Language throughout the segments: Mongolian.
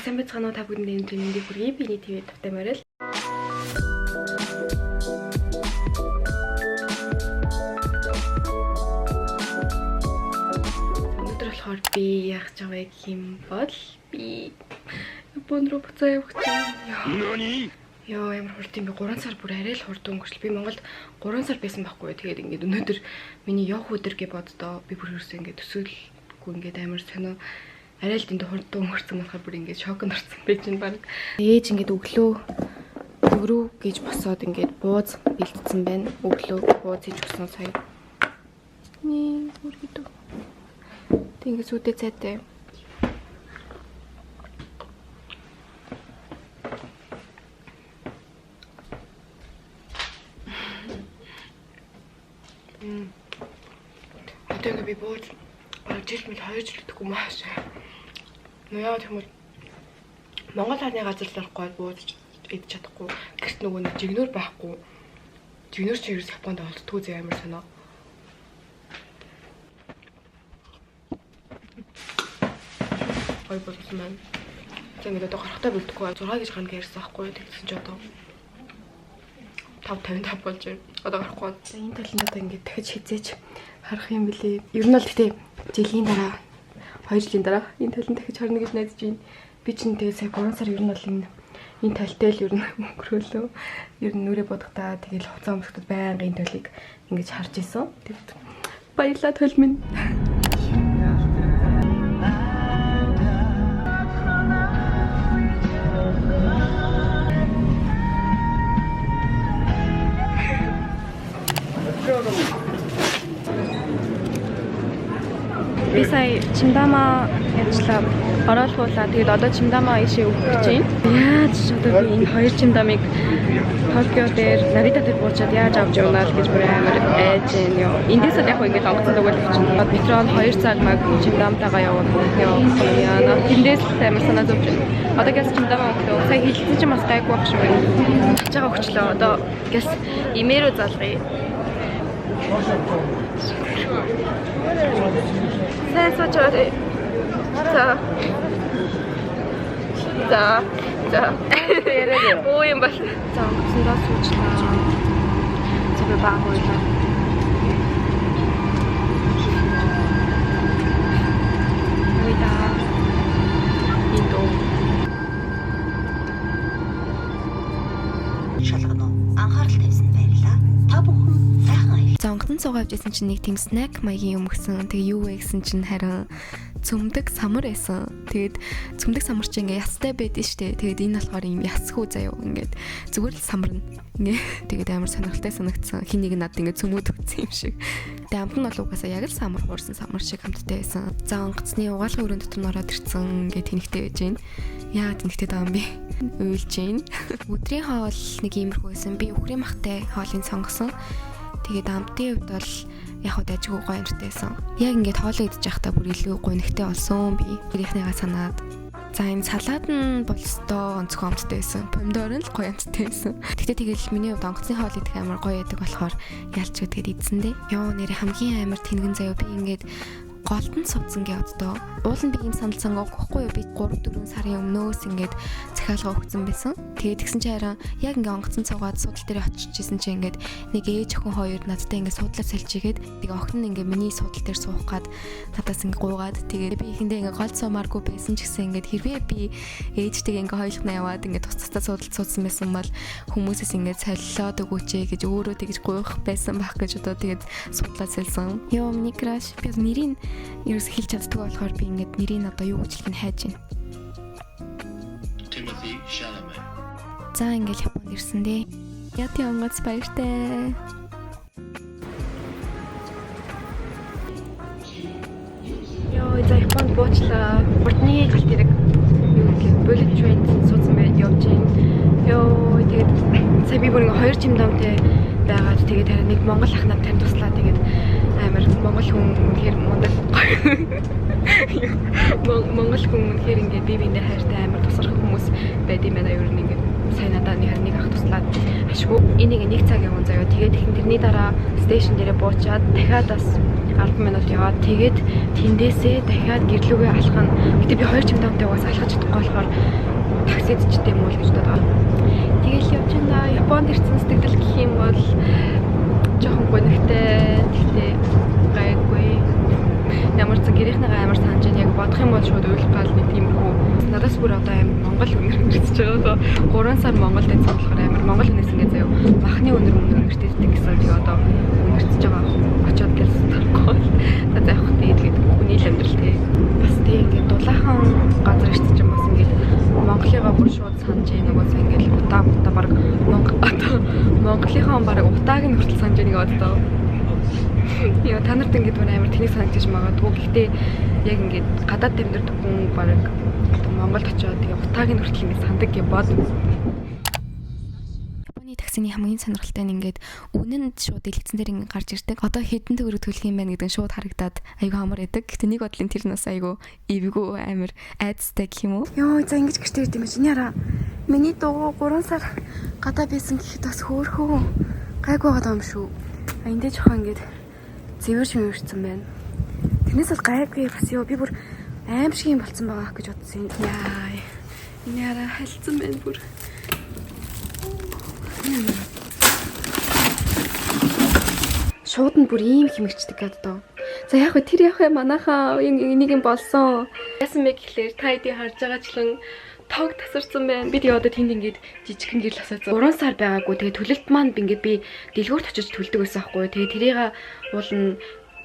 Сайн байцгаана уу та бүхэнд энэ хүргэе. Биний ТV тавтай морил. Өнөөдөр болохоор би яах гэж байгаа гэх юм бол би Японд руу буцаа явах гэж байна. Яа ямар хурд юм бэ? 3 сар бүр арай л хурд өнгөрчл. Би Монголд 3 сар байсан байхгүй. Тэгээд ингээд өнөөдөр миний явах өдөр гэж боддоо би бүр ерөөсөө ингээд төсөөлгүй ингээд амар сонио арай л тэнд хурд өнгөрцөн болохоор бүр ингээд шокнд орсон байж байна баг. Ээж ингээд өглөө гэж босоод ингээд бууз бэлдсэн байна. Өглөө бууз хийж өгсөн сая. Үргэлж. Тэнгээс үдэ цайтай. Одоо би бууз бараг жил мэл 2 жил гэхгүй маш. Яа тэгмэл Монгол хааны газар л орохгүй бууз идэж чадахгүй. Гэрт нөгөө нэг жигнөр байхгүй. Жигнөр чи ерөөс Японд олддгүй зэ амар сонио. Ой болсон маань. Тэгээд одоо гарахтаа бэлдэхгүй 6 гэж гарна гэсэн байхгүй. Тэгсэн чи одоо 5:55 болж байна. Одоо гарахгүй. Энэ талын одоо ингээд дахиж хизээч харах юм билий. Ер нь л гэхдээ жилийн дараа 2 жилийн дараа энэ талын дахиж харна гэж найдаж байна. Би ч тэгээ сая 3 сар ер нь бол энэ талтай л ер нь өнгөрөөлөө. Ер нь нүрээ бодохдаа тэгэл хуцаа өмсгөд байнга энэ талыг ингэж харж исэн. Тэгэд баярлалаа төл минь. Би сая Чимдама ярьчлаа оруулуулаа. Тэгээд одоо Чимдама ишээ өгөх гэж байна. Яаж ч одоо би энэ хоёр Чимдамыг Токио дээр Нарита дээр буучаад яаж авч явнаа л гэж бүр амар айж байна ёо. Эндээс л яг ингэж онгоцон дугуйлах чинь. Метрон 2 цаг маг Чимдамтайгаа яваад ёо. Яна. Тэндээс л амар санаа зовж байна. Одоо гэс Чимдама өгөө. Сая хэлсэн чинь бас гайгүй байх шүү. Хачиж байгаа өгчлөө. Одоо гэс имээрөө залгая. Сайн сууж за боо юм бол за онгоцондоо суучлаа. За баг ойлоо. Уйда индо шалгано анхаарал тавьсан баярлалаа. Та бүхэн сайхан аяа. За онгоцон суугаад явжсэн чинь нэг тийм снэк маягийн юм гисэн. Тэгээ юу вэ гэсэн чинь харин цөмдөг самар байсан. Тэгээд цөмдөг самар чи ингээ ястай байдэн штэ. Тэгээд энэ болохоор юм ясгүй заяа. Ингээд зүгээр л самарна. Ингээ тэгээд амар сонирхолтой санагдсан. Хин нэг над ингээ цөмөд өгсөн юм шиг. Тэгээд амт нь бол угаасаа яг л самар хуурсан самар шиг хамттай байсан. За онгоцны угаалгын өрөөнд дотор ороод ирсэн ингээ тэнхтэй байж гин. Яа тэнхтэй даа юм бэ? Уйлж гин. Өдрийн хоол нэг иймэрхүү байсан. Би өхрийн махтай хоолыг сонгосон. Тэгээд амтын хувьд бол яг хөө дажгүй гоё амтайсан. Яг ингээд хоолоо идэж байхдаа бүр илүү гонигтэй болсон би. Гэрийнхнийгаа санаад. За энэ салаад нь бол өстой онцгой амттай байсан. Помидор нь л гоё амттай байсан. Тэгтээ тэгэл миний хувьд онгоцны хоол идэх амар гоё яадаг болохоор ялч үтгэд идсэндээ. Йоо нэрээ хамгийн амар тэнгэн заяа би ингээд голдон суудсан гээ оддоо. Уул нь би юм санал цангаа өгөхгүй юу? Би 3-4 сарын өмнөөс ингээд захиалга өгсөн байсан. Тэгээд тэгсэн чинь харин яг ингээ онгоцон цугаад судал дээр очижсэн чинь ингээд нэг ээж охин хоёр надтай ингээ судлаа салжигээд тэгээ охин нь ингээ миний судал дээр суух гад надаас ингээ гуугаад тэгээд би ихэндээ ингээ гол цуумааргүй байсан ч гэсэн ингээд хэрвээ би ээжтэйгээ ингээ хоёулахнаа яваад ингээ тусцаа судал суудсан байсан бол хүмүүсээс ингээ солилоод өгөөч гэж өөрөө тэгж гуйх байсан байх гэж одоо тэгээд судлаа салсан. Йоо миний краш би нэрийн ерөөс хэлж чаддгүй болохоор би ингээд нэрийг одоо юу гэж хэлэх нь хайж байна. Timothy Chalamet. За ингээд Японд ирсэн дээ. Яти онгоц баяртай. Йоо за Японд буучлаа. Урдны галт хэрэг юу гэх bullet train суудсан байж явж байна. Йоо тэгээд сая би бүр ингээ 2 чимдамтай байгаад тэгээд харин нэг монгол ах надад тань туслаа тэгээд амар монгол хүн үнэхээр мундаг монгол хүн үнэхээр ингээд би биендээ хайртай амар тусрах хүмүүс байд юм байна. Ер нь ингээд сайн надад нэг ах туслаад ашгүй энийг нэг цаг явсан заяа. Тэгээд тэрний дараа стейшн дээрээ буучаад дахиад бас 10 минут яваад тэгээд тэндээсээ дахиад гэрлүүгээ алах нь. Гэтэ би 2 чимдамтай угаас алхаж чадахгүй болохоор таксид ч гэдэм үү гэж бодоод байгаа. Тэгэл явж байна. Японд ирсэн сэтгэл гэх юм бол жоохон гонигтай. Тэгтээ гайгүй. Ямар ч гэрийнхнийгаа амар санаж яг бодох юм бол шууд уйлах гал нэг тиймэрхүү. Надаас бүр одоо амар Монгол өнөр өнгөрч байгаа. 3 сар Монголд байсан болохоор амар Монгол хүнээс ингээд заяа махны өнөр өнгөрчтэй гэсэн тийм одоо өнгөрч байгаа. Очоод гэлсэн тарахгүй. За заах тэгээд хүний л амьдрал тий. Бас тий ингээд дулаахан газар ирсэн чинь бас ингээд Монголыгаа бүр шууд санаж нөгөөс ингээд утаа баг Монголынхаа баг утааг нь хүртэл санаж байгаа одоо. Яа та нарт ингээд амар тэнийг санагдаж магадгүй. Гэхдээ яг ингээд гадаад тэмдэрдэг хүн баг Монголд очиод тэгээ утааг нь хүртэл ингээд сандаг гэж бод. Японы таксины хамгийн сонирхолтой нь ингээд үнэн шууд дэлгэцэн дээр ингээд гарч ирдэг. Одоо хэдэн төгрөг төлөх юм байна гэдэг нь шууд харагдаад айгүй амар байдаг. Гэтэ нэг бодлын тэр нас айгүй эвгүй амар айцтай гэх юм уу? Йоо за ингэж гэртээ ирд юм чи яра. Миний дуу 3 сар гадаа байсан гэхэд бас хөөхөө гайгүй байгаа юм шүү. Эндээ жоохон ингээд зэвэр шимэрсэн байна. Тэрнээс бол гайгүй бас ёо би бүр аим шиг юм болцсон байгаа гэж бодсон. Яа. Энэ яра хальцсан байна бүр. Шууд нь бүр ийм хэмэгчдэг гэдэг доо. За яг хөө тэр яг манайхаа энийг юм болсон. Яасан бэ гэхлээр та эдийг харж байгаачлан тог тасарсан байна. Би тэгээ одоо тэнд ингээд жижигхэн гэрэл асуусан. 3 сар байгаагүй. Тэгээ төлөлт маань ингээд би дэлгүүрт очиж төлдөг байсан байхгүй. Тэгээ тэрийг уулна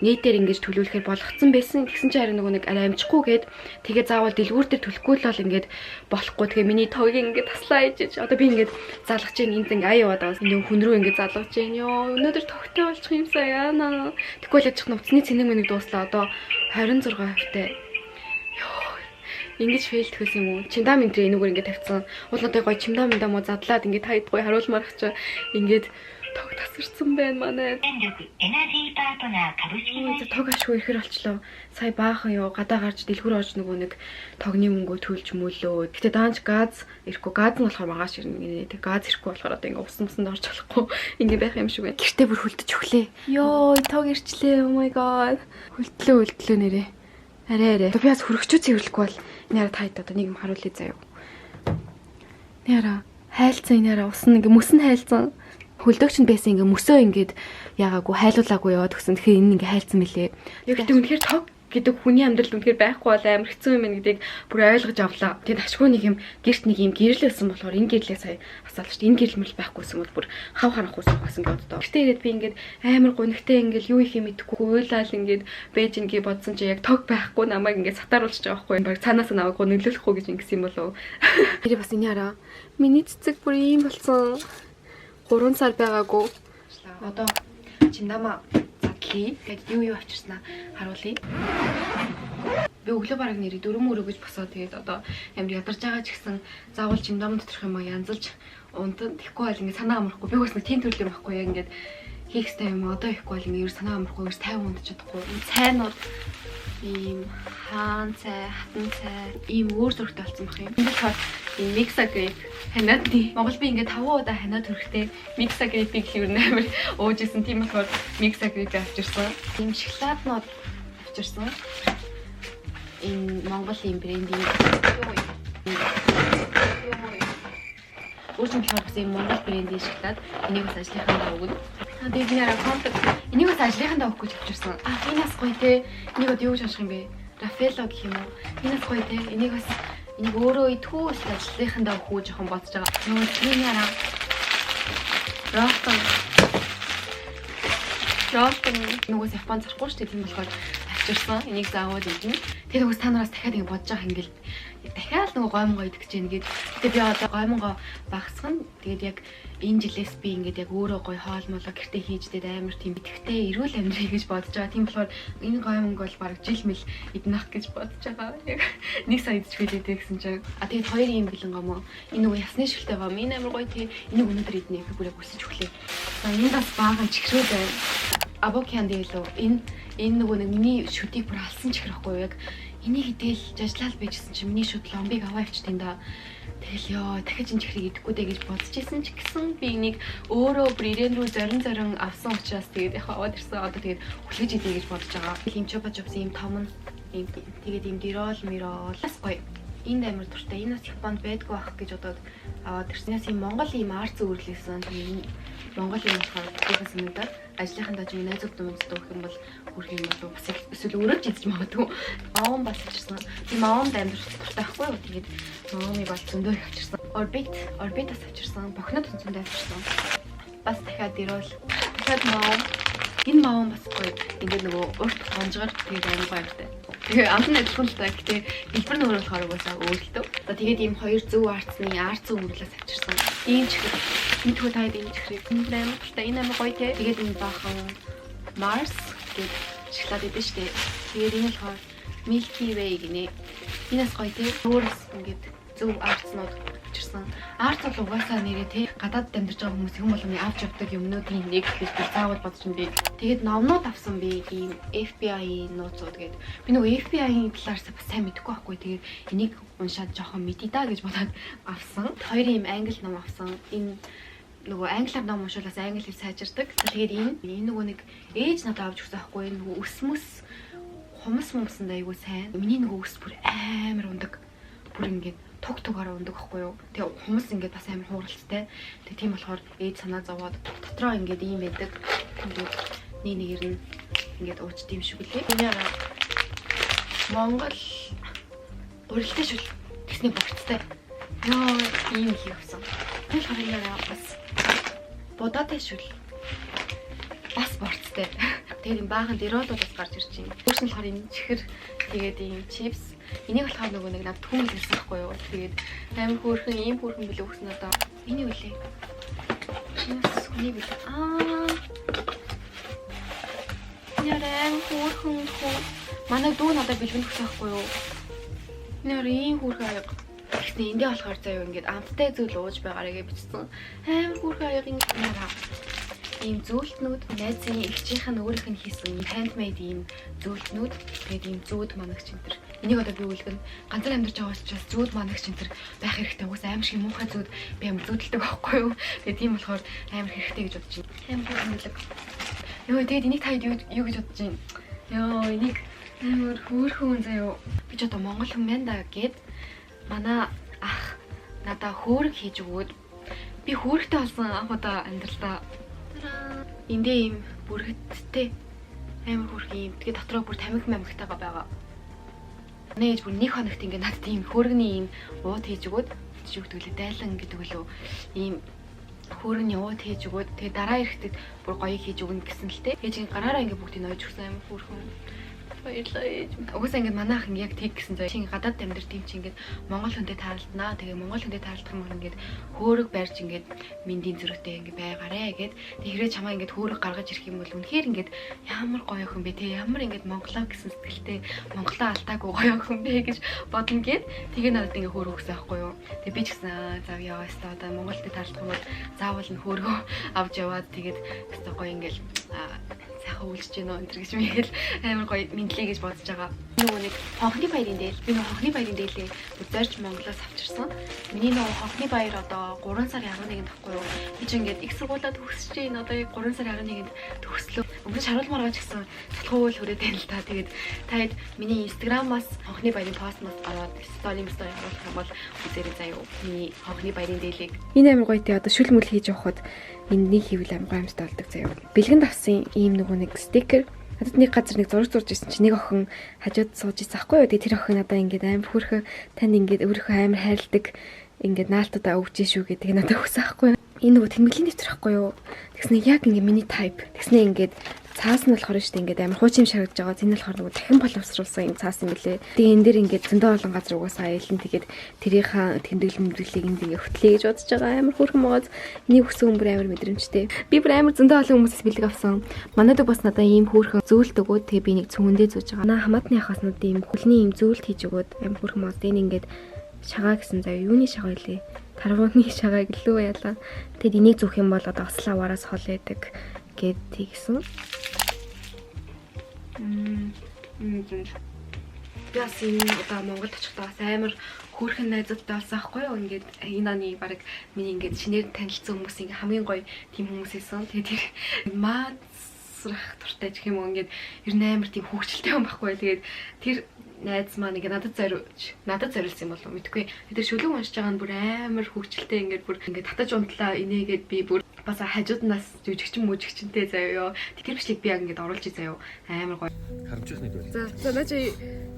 нийтээр ингэж төлөвлөхөр болгоцсон байсан. Тэгсэн чинь харин нөгөө нэг арай амжихгүйгээд тэгээ заавал дэлгүүр дээр төлөхгүй л бол ингээд болохгүй. Тэгээ миний тогийг ингээд таслаа ижиж. Одоо би ингээд залгаж जैन энд ингээ ай яваад байгаа. Ингээ хүн рүү ингээ залгаж जैन. Йоо өнөөдөр тогтой болчих юмсаа яана. Тэгвэл яж чих нуцны цэнэг мэнийг дуслаа. Одоо 26%-тай. Ингэж фейлдэхээс юм уу? Чиндам энэ энэгээр ингэ тавьсан. Уулнуудыг гоё чимдам муу задлаад ингэ тайдгүй харуулмаар гэж ингээд тог тасарсан байна манай. Энерги партнер За тог ашгүй ихээр болчлоо. Сая баахан юу гадаа гарч дэлгүүр орж нөгөө нэг тогны мөнгөө төлж мөлөө. Гэтэ даанч газ ирэхгүй. Газ нь болохоор магаш ирнэ. Тэг газ ирэхгүй болохоор одоо ингэ усанд орж болохгүй. Ингэ байх юм шиг байна. Гэртээ бүр хөлдөж өглөө. Йоо тог ирчлээ. Oh my god. Хөлтлөө нэрээ. Арай. Би бас хөрөгчөө цэвэрлэхгүй бол нэрэ тайд одоо нэг юм харуулъя заяа. Нэрэ хайлцсан нэрэ усан ингээ мөс нь хайлцсан. Хөлдөгч нь байсан ингээ мөсөө ингээд яагаагүй хайлуулаагүй яваад өгсөн. Тэгэхээр энэ ингээ хайлцсан мөлий. Яг гэдэг үнэхээр тог гэдэг хүний амьдралд үнэхээр байхгүй бол амар хэцүү юм байна гэдгийг бүр ойлгож авлаа. Тэгээд ашгүй нэг юм гэрт нэг юм гэрэлсэн болохоор энэ гэрлээ сая асаалаа шүү дээ. Энэ гэрэл мэл байхгүйсэн бол бүр хав харахгүйсэн байсан гэдэг доо. Гэтэ ирээд би ингээд амар гонигтай ингээд юу их юм идэхгүй уйлал ингээд бэж ингээ бодсон чи яг тог байхгүй намайг ингээд сатааруулж байгаа байхгүй. Баг цаанаас нь аваагүй нөлөөлөхгүй гэж ингэсэн юм болов. Тэр бас энэ хараа. Миний цэцэг бүр ийм болсон. 3 сар байгаагүй. Одоо чиндамаа задлаа. Тэгээд юу авчирснаа харуулъя. Би өглөө бараг нэрээ 4 мөрөө гэж босоо тэгээд одоо амар ядарч байгаа ч гэсэн заавал чиндам доторх юм аа янзалж унтан тэхгүй бол ингээ санаа амархгүй. Би бас нэг тийм төрлийн байхгүй яг ингээд хийх хэрэгтэй юм одоо ихгүй бол ингээ санаа амархгүй 50 унтаж чадахгүй. Цайнууд ийм хаан цай, хатан цай ийм өөр зургтай болсон бах юм. Энэ болохоор ийм микса грейп ханаад Монгол би ингээ 5 удаа ханаад төрхтэй микса грейпийг л ер нь амар уужсэн. Тийм болохоор микса грейп авчирсан. Ийм шоколаднууд авчирсан. Энэ Монгол ийм брендийн өөрчн болохоор бас ийм Монгол брендийн шоколад. Энийг бас ажлынхандаа өгнө. Тэгээд би яра контакт энийг бас ажлынхандаа өгөх гэж авчирсан. Энэ бас гоё те. Энийг одоо юу гэж ашиг юм бэ? Рафаэло гэх юм уу? Энэ бас гоё те. Энийг бас энийг өөрөө идэх үү эсвэл ажлынхандаа өгөх үү жоохон бодож байгаа. Нөгөө энэ яра Ролтон нөгөөс Японд зарахгүй шүү дээ. Тийм болохоор авчирсан. Энийг заавал идэнэ. Тэгээд нөгөөс та нараас дахиад ингэ бодож байгаа ингээл дахиад нөгөө гоймгоо идэх гэж байна гээд. Тэгээд би одоо гоймгоо багсгана. Тэгээд яг энэ жилээс би ингээд яг өөрөө гой хоолмолоо гэртээ хийж дээд амар тийм идэвхтэй эрүүл амьдрий гэж бодож байгаа. Тийм болохоор энэ гоймг бол баг жил мэл иднах гэж бодож байгаа. Яг нэг сая идэж хэлээдэй гэсэн чинь. Тэгээд хоёр юм бэлэн гомоо. Энэ нөгөө ясны шилтэй гом. Энэ амар гоё тий. Энийг өнөөдөр иднэ. Би бүрээ хүсэж өглөө. За энэ бас баахан чихрүү байна. Авокадо илүү. Энэ нөгөө нэг миний шүдийг бүр алсан чихэр байхгүй юу? Яг Энийг идэл жажлал байжсэн чинь миний шууд ломбиг аваа явчихсан да. Тэгэл ёо дахиж энэ чихрийг идэхгүй дээ гэж бодчихсон ч гэсэн би энийг өөрөө брэнд рүү зорин авсан учраас тэгээд яг аваад ирсэн. Одоо тэгээд хүлээж идэ гэж бодож байгаа. Ийм чупа чупс ийм том нь ийм тэгээд ийм дирол мирол бас гоё. Энд амар дуртай. Энэ бас Японд байдгүй байх гэж бодоод аваад ирснээс ийм Монгол ийм арц үүрлээсэн. Тэгээд Монгол ийм болохоор бүхэн санагдаад ажлынхандаа ч найзууд нууцтай өгөх юм бол хүрх юм болов бас эсвэл өрөөж идэж магадгүй. Маам бас авчирсан. Тийм маамд амар дуртай байхгүй юу? Тэгээд маамыг бол зөндөө их авчирсан. Орбитас авчирсан. Бохнод зөндөө авчирсан. Бас дахиад дирол. Дахиад маам. Энэ маам бас гоё. Ингээд нөгөө урт гонжгоор тэгээд амар баяртай. Тэгээ амтны адилхан л та. Гэтэ хэлбэр нь өөр болохоор угаасаа өөр л төө. За тэгээд ийм хоёр зөв арцны арц үүрлээс авчирсан. Ийм чихэр. Энэ тоо таад ийм чихрийг амар та энэ амар гоё те. Тэгээд энэ бахан Mars гэдэг шоколад идэв штэ. Тэгээд энэ болохоор Milky Way гинэ. Энэс гоё те. Өөрөөс ингээд зөв арцнууд авчирсан. Арц бол угаасаа нэрээ те. Гадаад амьдарч байгаа хүмүүс юм болгоны авч явдаг юмнуудын нэг гэж би заавал бодож би. Тэгээд номнууд авсан би ийм FBI нууцуд гээд би нөгөө FBI-ийн талаар бас сайн мэдэхгүй байхгүй. Тэгээд энийг уншаад жоохон мэдээ да гэж бодоод авсан. Хоёр ийм англи ном авсан. Энэ нөгөө англиар ном уншуулаас англи хэл сайжирдаг. Тэгээд энэ нөгөө нэг ээж надад авч өгсөн байхгүй. Нөгөө өсмөс хумсандаа айгуу сайн. Миний нөгөө өс бүр амар ундаг. Бүр ингээд туг-тугаар ундаг байхгүй юу. Тэгээ хүмүүс ингээд бас амар хууралцтай. Тэгээ тийм болохоор ээж санаа зовоод дотроо ингээд ийм байдаг. Ингээд нэгээр нь ингээд ууч тийм шиг үлээ. Энийара Монгол урилтай шүл тэгсний богцтой. Йоо ийм их авсан. Тэр хараараа бас бодоотой шүл бас борцтой. Тэгээд юм баахан дэролоодос гарч ирж байна. Өөрс нь болохоор энэ чихэр тэгээд ийм чипс. Энийг болохоор нөгөө нэг над түүмэл хэлсэн байхгүй юу. Тэгээд амар хөөрхөн ийм хөөрхөн билүү өгсөн одоо. Энийг үлээ. Энийг үлээ. Яран хөөрхөн хөө. Манай дүү надад бэлгэн өгсөн байхгүй юу. Нэр ийм хөөрхөн аяг. Тэгснэ эндээ болохоор заяа ингээд амттай зүйл ууж байгаарэ гэж бичсэн. Амар хөөрхөн аяг ингээд ийм зөвлөлтнүүд найзын эгчийнх нь өөрийнх нь хийсэн handmade ийм зөвлөлтнүүд тэгээд ийм зүүд манагч энэ төр. Энийг одоо би үлгэн ганцаар амьдарч байгаа учраас зүүд манагч энэ төр байх хэрэгтэй. Угсаа аим шиг муухай зүүд би амар зүүдэлдэг байхгүй юу. Тэгээд тийм болохоор амар хэрэгтэй гэж бодож байна. Амар хүнлэг. Йоо тэгээд энийг та юу гэж бодож байна? Йоо энийг амар хөөрхөн заяа. Би ч одоо монгол хүн байна да гэд манай ах надаа хөөрг хийж өгөөд би хөөргтэй болсон анх удаа амьдралдаа эндээ ийм бүргэдтэй амар хүрх юм. Тэгээ дотроо бүр тамхи мамхтайгаа байгаа. Нээж бүр нэг хоногт ингээ над тийм хөөргөний ийм ууд хийж өгөөд зүгтгэлээ дайлан гэдэг үлээ. Ийм хөөргөний ууд хийж өгөөд тэгээ дараа ирэхдээ бүр гоё хийж өгнө гэсэн л те. Ээж гараараа ингээ бүгдийг нойж өгсөн амар хөөрхөн. Баярлалаа ээж. Угсаа ингээ манайх ингээ яг тэг гэсэн зөө. Чи гадаад амьдар тийм чи ингээ монгол хүнтэй таарлтнаа. Тэгээ монгол хүнтэй таарлах юм ингээ хөөрөг барьж ингээ мэндийн зүрхтэй ингээ байгаарэ гэд. Тэг хэрэг чамаа ингээ хөөрөг гаргаж ирэх юм бол үнэхээр ингээ ямар гоё хүн бэ те. Ямар ингээ монголоо гэсэн сэтгэлтэй монголоо алдаагүй гоё хүн бэ гэж бодно гэд. Тэгээ надад ингээ хөөрөг өгсөн байхгүй юу. Тэг би ч гэсэн зав яа өстө одоо монголтой таарлах юм бол заавал нь хөөргөө авч яваад тэгээд өстө гоё ингээ сайхан үйлч гэнэ энэ гэж мэгэл амар гоё мэдлээ гэж бодож байгаа. Нөгөө нэг хонхны баярын дээл. Би нөгөө хонхны баярын дээлээ зорж Монголоос авчирсан. Миний нөгөө хонхны баяр одоо 3 сарын 11-нд тахгүй юу. Би ч ингээд их сургуулаа төгсөж чинь одоо 3 сарын 11-нд төгслөө. Өнгөрч харуулмаар байгаа ч гэсэн цолхоо үйл хүрээд байна л та. Тэгээд таад миний Instagram-аас хонхны баярын постмос ороод story явуулах юм бол үзээрэй заяа. Миний хонхны баярын дээлийг. Энэ амар гоё тий одоо шүл мүл хийж явахад энийг хийвэл амар гомжтой болдог заяа. Бэлгэнд авсан ийм нөгөө нэг стикер. Надад нэг газар нэг зураг зурж ирсэн чинь нэг охин хажууд сууж ирсэн аахгүй юу. Тэгээ тэр охин надаа ингээд амар хөөрхөн тань ингээд өөрийнхөө амар хайрладаг ингээд наалтуудаа өгч шүү гэдэг надад өгсөн аахгүй юу. Энэ нөгөө тэмдэглэлийн дэвтэр аахгүй юу. Тэгснэ яг ингээд миний type. Тэгснэ ингээд цаас нь болохоор шүү дээ ингээд амар хуучин юм шаргаж байгаа. Зин нь болохоор нөгөө дахин боловсруулсан юм цаас юм билээ. Тэгээ энэ дээр ингээд зөндөө олон газар угаасаа аялна. Тэгээд тэрийнхаа тэмдэглэлийг энд ингээд хөтлөе гэж бодож байгаа. Амар хөөрхөн могоз энийг өссөн хүн бүр амар мэдрэмжтэй. Би бүр амар зөндөө олон хүмүүсээс бэлэг авсан. Манайд бас надаа ийм хөөрхөн зөвлөлт өгөөд тэгээ би нэг цүнгэндээ зүүж байгаа. Наа хамаатны хахаас надад ийм хөлний ийм зөвлөлт хийж өгөөд амар хөөрхөн могоз энэ ингээд шагаа гэсэн заяа юуны шагаа илээ. Тарвууны шагааг лөө ялаа. Тэгэд энийг зүүх юм бол одоо ослаа вараас хол яадаг гэд тэгсэн. би бас энэ удаа Монгол очихдаа бас амар хөөрхөн найзуудтай болсон аахгүй юу. Ингээд энэ оны баг миний ингээд шинээр танилцсан хүмүүс ингээд хамгийн гоё тийм хүмүүс байсан. Тэгээд тэр маасрах туртай гэх юм уу ингээд ер нь амар тийм хөвгчлээ юм байхгүй. Тэгээд тэр найз маань ингээд надад зориулсан юм болов мэдгүй. Тэр шүлэг уншиж байгаа нь бүр амар хөвгчлээ ингээд татаж унтлаа инээгээд би бүр бас хажууднаас жүжигчэнтэй заяа. Тэр бичлэг би яг ингээд оруулж заяа. Амар гоё. Харамчхны дуйл. За начи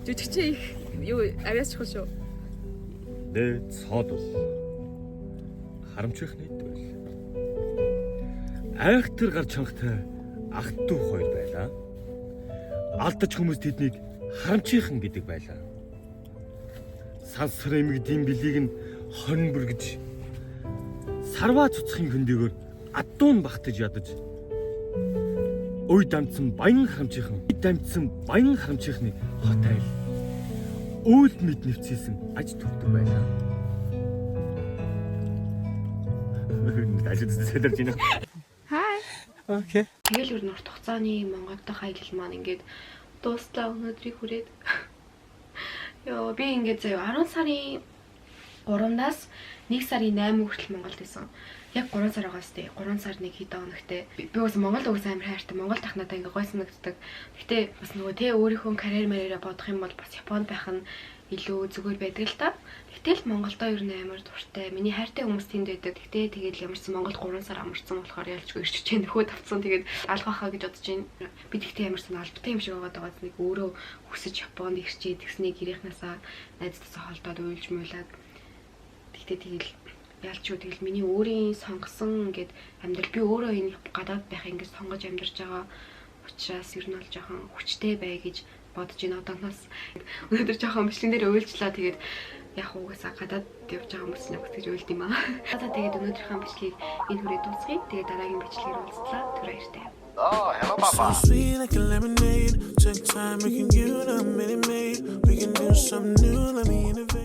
жүжигчээ их юу авьяас чихгүй шүү. Нэ цоод бол харамчхны дуйл. Айхтар гарч чангатай ах トゥ хоёр байлаа. Алдаж хүмүүс тэднийг харамчийнхан гэдэг байлаа. Сансар эмгдийн билийг нь хонь бүргэж сарваа цуцхын хөндөөгөр адуун багтаж ядаж ой дамцсан баян харамчийнхны хот айл үйлд мэд нэвцээсэн аж төвдөг байлаа. Ажид сэлэрж байна. Хай. Окей. Тэгэл өөр нурт хугацааны Монгол дахь аялал маань ингээд дуустлаа өнөөдрийг хүрээд. Йоо би ингээд заяа 10 сарын 3-наас 1 сарын 8 хүртэл Монголд байсан. Яг 3 сар байгаас тээ 3 сар нэг хэдэн хоногтэй. Би бас Монгол угсаа амар хайртай. Монгол тах надаа ингээ гой санагддаг. Гэтэ бас нөгөө тэ өөрийнхөө карьер мэрээрээ бодох юм бол бас Японд байх нь илүү зүгээр байдаг л та. Гэтэл Монголдоо ер нь амар дуртай. Миний хайртай хүмүүс тэнд байдаг. Гэтэ тэгээд ямарсан Монгол 3 сар амарсан болохоор ялчгүй ирчих чинь нөхөө тавцсан. Тэгээд алхахаа гэж бодож байна. Би тэгтээ ямарсан албатай юм шиг байгаа нэг өөрөө хүсэж Японд ирчээ тэгснээ гэрийнхнаасаа найзтайсаа холдоод уйлж муулаад. Тэгтээ тэгэл ялчгүй тэгэл миний өөрийн сонгосон ингээд амьдрал би өөрөө энэ гадаад байх ингээд сонгож амьдарч байгаа учраас ер нь бол жоохон хүчтэй бай гэж бодож байна. Одооноос өнөөдөр жоохон бичлэгэн дээр уйлжлаа. Тэгээд яг угаасаа гадаад явж байгаа хүмүүс нэг гэж уйлд юм аа. За тэгээд өнөөдрийнхээ бичлэгийг энэ хүрээ дуусгая. Тэгээд дараагийн бичлэгээр уулзлаа. Түр баяртай. Oh, hello, Papa. So sweet like a lemonade. Take time, we can give it a minute, mate. We can do something new, let me innovate.